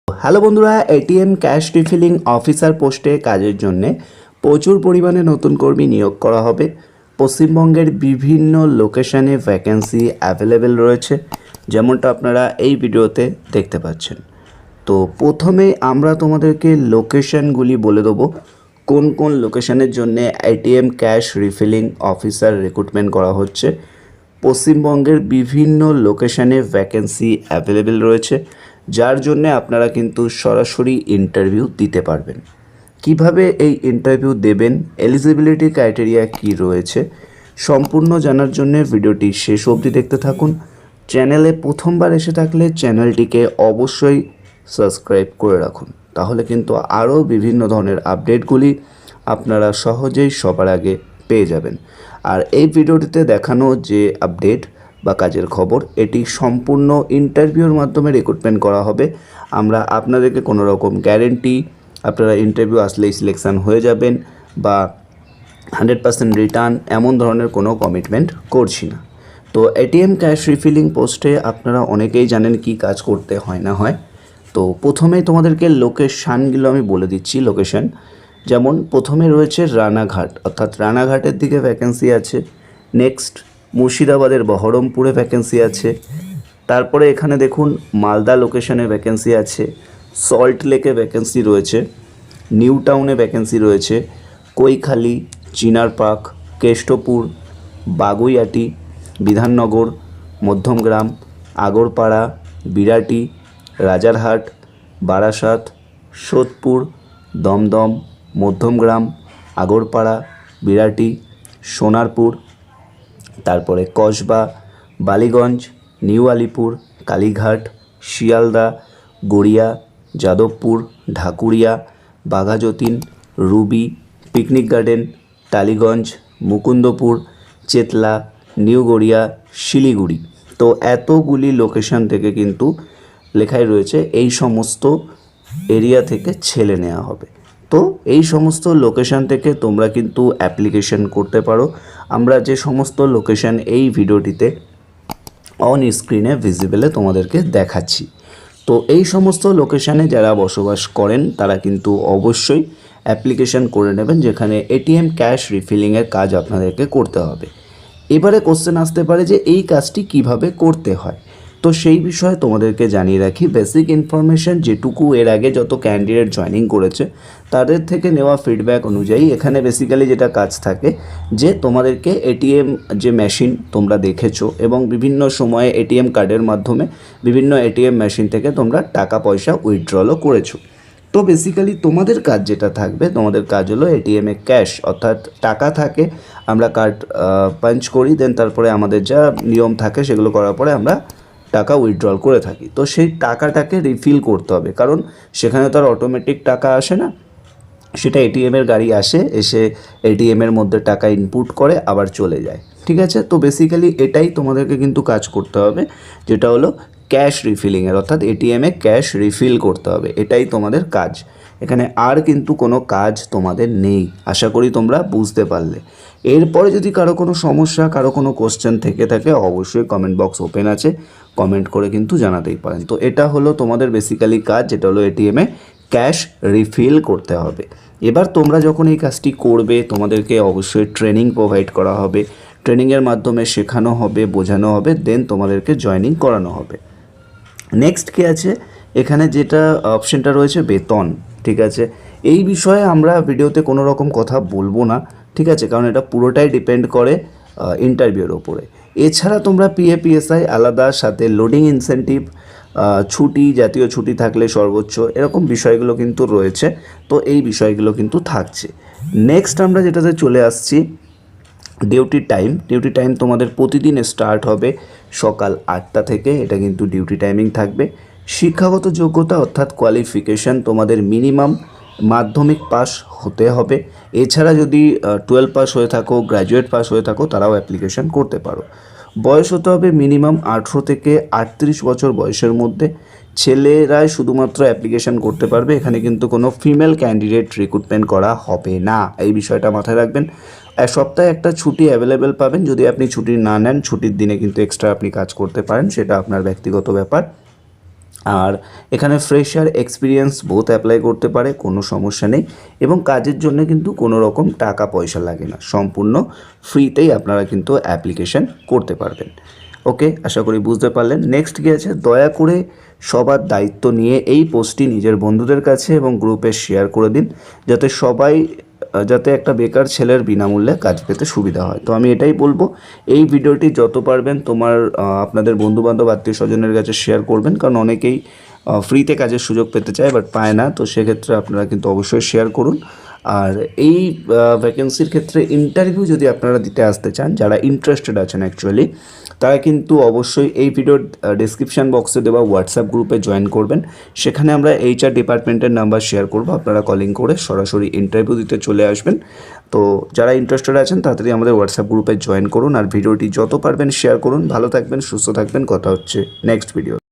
Hello বন্ধুরা, ATM cash refilling officer পোস্টে কাজের জন্যে প্রচুর পরিমাণে নতুন কর্মী নিয়োগ করা হবে। পশ্চিমবঙ্গের বিভিন্ন লোকেশানে ভ্যাকেন্সি অ্যাভেলেবেল রয়েছে, যেমনটা আপনারা এই ভিডিওতে দেখতে পাচ্ছেন। তো প্রথমে আমরা তোমাদেরকে লোকেশানগুলি বলে দেবো, কোন কোন লোকেশানের জন্য ATM cash refilling officer recruitment করা হচ্ছে। পশ্চিমবঙ্গের বিভিন্ন লোকেশানে ভ্যাকেন্সি অ্যাভেলেবেল রয়েছে, যার জন্যে আপনারা কিন্তু সরাসরি ইন্টারভিউ দিতে পারবেন। কিভাবে এই ইন্টারভিউ দেবেন, এলিজিবিলিটি ক্রাইটেরিয়া কি রয়েছে, সম্পূর্ণ জানার জন্য ভিডিওটি শেষ অবধি দেখতে থাকুন। চ্যানেলে প্রথমবার এসে থাকলে চ্যানেলটিকে অবশ্যই সাবস্ক্রাইব করে রাখুন, তাহলে কিন্তু আরও বিভিন্ন ধরনের আপডেটগুলি আপনারা সহজেই সবার আগে পেয়ে যাবেন। আর এই ভিডিওটিতে দেখানো যে আপডেট বা কাজের খবর, এটি সম্পূর্ণ ইন্টারভিউর মাধ্যমে রিক্রুটমেন্ট করা হবে। আমরা আপনাদেরকে কোনো রকম গ্যারেন্টি আপনারা ইন্টারভিউ আসলেই সিলেকশান হয়ে যাবেন বা 100% রিটার্ন এমন ধরনের কোনো কমিটমেন্ট করছি না। তো এটিএম ক্যাশ রিফিলিং পোস্টে আপনারা অনেকেই জানেন কি কাজ করতে হয় না হয়। তো প্রথমেই তোমাদেরকে লোকেশানগুলো আমি বলে দিচ্ছি। লোকেশান যেমন প্রথমে রয়েছে রানাঘাট, অর্থাৎ রানাঘাটের দিকে ভ্যাকেন্সি আছে। নেক্সট মুর্শিদাবাদের বহরমপুরে ভ্যাকেন্সি আছে। তারপরে এখানে দেখুন মালদা লোকেশনে ভ্যাকেন্সি আছে, সল্ট লেকে ভ্যাকেন্সি রয়েছে, নিউ টাউনে ভ্যাকেন্সি রয়েছে, কৈখালি, চিনার পার্ক, কেষ্টপুর, বাগুইআটি, বিধাননগর, মধ্যমগ্রাম, আগরপাড়া, বিরাটি, রাজারহাট, বারাসাত, সোদপুর, দমদম, মধ্যমগ্রাম, আগরপাড়া, বিরাটি, সোনারপুর, তারপরে কসবা, বালিগঞ্জ, নিউ আলিপুর, কালীঘাট, শিয়ালদা, গড়িয়া, যাদবপুর, ঢাকুরিয়া, বাঘাযতীন, রুবি, পিকনিক গার্ডেন, টালিগঞ্জ, মুকুন্দপুর, চেতলা, নিউ গড়িয়া, শিলিগুড়ি। তো এতগুলি লোকেশান থেকে কিন্তু লেখাই রয়েছে এই সমস্ত এরিয়া থেকে ছেলে নেওয়া হবে। তো এই সমস্ত লোকেশান থেকে তোমরা কিন্তু অ্যাপ্লিকেশন করতে পারো। আমরা যে সমস্ত লোকেশান এই ভিডিওটিতে অন স্ক্রিনে ভিজিবলে তোমাদেরকে দেখাচ্ছি, তো এই সমস্ত লোকেশানে যারা বসবাস করেন তারা কিন্তু অবশ্যই অ্যাপ্লিকেশন করে নেবেন, যেখানে এটিএম ক্যাশ রিফিলিংয়ের কাজ আপনাদেরকে করতে হবে। এবারে কোশ্চেন আসতে পারে যে এই কাজটি কিভাবে করতে হয়। তো সেই বিষয়ে তোমাদেরকে জানিয়ে রাখি বেসিক ইনফরমেশন, যেটুকু এর আগে যত ক্যান্ডিডেট জয়েনিং করেছে তাদের থেকে নেওয়া ফিডব্যাক অনুযায়ী এখানে বেসিক্যালি যেটা কাজ থাকে যে তোমাদেরকে এটিএম যে মেশিন তোমরা দেখেছো এবং বিভিন্ন সময়ে এটিএম কার্ডের মাধ্যমে বিভিন্ন এটিএম মেশিন থেকে তোমরা টাকা পয়সা উইথড্রলও করেছো। তো বেসিক্যালি তোমাদের কাজ যেটা থাকবে, তোমাদের কাজ হলো এটিএমে ক্যাশ অর্থাৎ টাকা থাকে, আমরা কার্ড পাঞ্চ করি, দেন তারপরে আমাদের যা নিয়ম থাকে সেগুলো করার পরে আমরা টাকা উইথড্রল করে থাকি। তো সেই টাকাটাকে রিফিল করতে হবে, কারণ সেখানে তো আর অটোমেটিক টাকা আসে না, সেটা এটিএমের গাড়ি আসে, এসে এটিএমের মধ্যে টাকা ইনপুট করে আবার চলে যায়। ঠিক আছে, তো বেসিক্যালি এটাই তোমাদেরকে কিন্তু কাজ করতে হবে, যেটা হলো ক্যাশ রিফিলিংয়ের, অর্থাৎ এটিএমে ক্যাশ রিফিল করতে হবে, এটাই তোমাদের কাজ। এখানে আর কিন্তু কোনো কাজ তোমাদের নেই, আশা করি তোমরা বুঝতে পারলে। এরপরে যদি কারো কোনো সমস্যা, কারো কোনো কোশ্চেন থেকে থাকে, অবশ্যই কমেন্ট বক্স ওপেন আছে, কমেন্ট করে কিন্তু জানাতেই পারেন। তো এটা হলো তোমাদের বেসিক্যালি কাজ, যেটা হলো এটিএমে ক্যাশ রিফিল করতে হবে। এবার তোমরা যখন এই কাজটি করবে তোমাদেরকে অবশ্যই ট্রেনিং প্রোভাইড করা হবে, ট্রেনিংয়ের মাধ্যমে শেখানো হবে, বোঝানো হবে, দেন তোমাদেরকে জয়েনিং করানো হবে। নেক্সট কী আছে এখানে, যেটা অপশানটা রয়েছে বেতন। ঠিক আছে, এই বিষয়ে আমরা ভিডিওতে কোনো রকম কথা বলবো না, ঠিক আছে, কারণ এটা পুরোটাই ডিপেন্ড করে ইন্টারভিউর ওপরে। এছাড়া তোমরা পিএফ-পিএসআই আলাদা, সাথে লোডিং ইনসেন্টিভ, ছুটি, জাতীয় ছুটি থাকলে সর্বোচ্চ, এরকম বিষয়গুলো কিন্তু রয়েছে। তো এই বিষয়গুলো কিন্তু থাকছে। নেক্সট আমরা যেটাতে চলে আসছি, ডিউটি টাইম। ডিউটি টাইম তোমাদের প্রতিদিন স্টার্ট হবে সকাল 8টা থেকে, এটা কিন্তু ডিউটি টাইমিং থাকবে। শিক্ষাগত যোগ্যতা অর্থাৎ কোয়ালিফিকেশান, তোমাদের মিনিমাম মাধ্যমিক পাস হতে হবে। এছাড়া যদি 12 পাস হয়ে থাকো, গ্র্যাজুয়েট পাস হয়ে থাকো, তারাও অ্যাপ্লিকেশান করতে পারো। বয়স হতে হবে মিনিমাম 18 থেকে 38 বছর বয়সের মধ্যে। ছেলেরাই শুধুমাত্র অ্যাপ্লিকেশান করতে পারবে, এখানে কিন্তু কোনো ফিমেল ক্যান্ডিডেট রিক্রুটমেন্ট করা হবে না, এই বিষয়টা মাথায় রাখবেন। এক সপ্তাহে একটা ছুটি অ্যাভেলেবেল পাবেন, যদি আপনি ছুটি না নেন ছুটির দিনে কিন্তু এক্সট্রা আপনি কাজ করতে পারেন, সেটা আপনার ব্যক্তিগত ব্যাপার। আর এখানে ফ্রেশার এক্সপিরিয়েন্স বোথ অ্যাপ্লাই করতে পারে, কোনো সমস্যা নেই। এবং কাজের জন্য কিন্তু কোনো রকম টাকা পয়সা লাগে না, সম্পূর্ণ ফ্রিতেই আপনারা কিন্তু অ্যাপ্লিকেশন করতে পারবেন। ওকে, আশা করি বুঝতে পারলেন। নেক্সট কি আছে, দয়া করে সবার দায়িত্ব নিয়ে এই পোস্টটি নিজের বন্ধুদের কাছে এবং গ্রুপে শেয়ার করে দিন, যাতে সবাই যাতে একটা বেকার ছেলের বিনামূল্যে কাজ পেতে সুবিধা হয়। তো আমি এটাই বলবো, এই ভিডিওটি যত পারবেন আপনাদের বন্ধুবান্ধব আত্মীয় স্বজনের কাছে শেয়ার করবেন, কারণ অনেকেই ফ্রিতে কাজের সুযোগ পেতে চায় বাট পায় না। তো সেক্ষেত্রে আপনারা কিন্তু অবশ্যই শেয়ার করুন। আর এই ভ্যাকেন্সির ক্ষেত্রে ইন্টারভিউ যদি আপনারা দিতে আসতে চান, যারা ইন্টারেস্টেড আছেন অ্যাকচুয়ালি, তারা কিন্তু অবশ্যই এই ভিডিওর ডিসক্রিপশান বক্সে দেওয়া হোয়াটসঅ্যাপ গ্রুপে জয়েন করবেন। সেখানে আমরা HR ডিপার্টমেন্টের নাম্বার শেয়ার করব, আপনারা কলিং করে সরাসরি ইন্টারভিউ দিতে চলে আসবেন। তো যারা ইন্টারেস্টেড আছেন তাড়াতাড়ি আমাদের হোয়াটসঅ্যাপ গ্রুপে জয়েন করুন, আর ভিডিওটি যত পারবেন শেয়ার করুন। ভালো থাকবেন, সুস্থ থাকবেন, কথা হচ্ছে নেক্সট ভিডিও।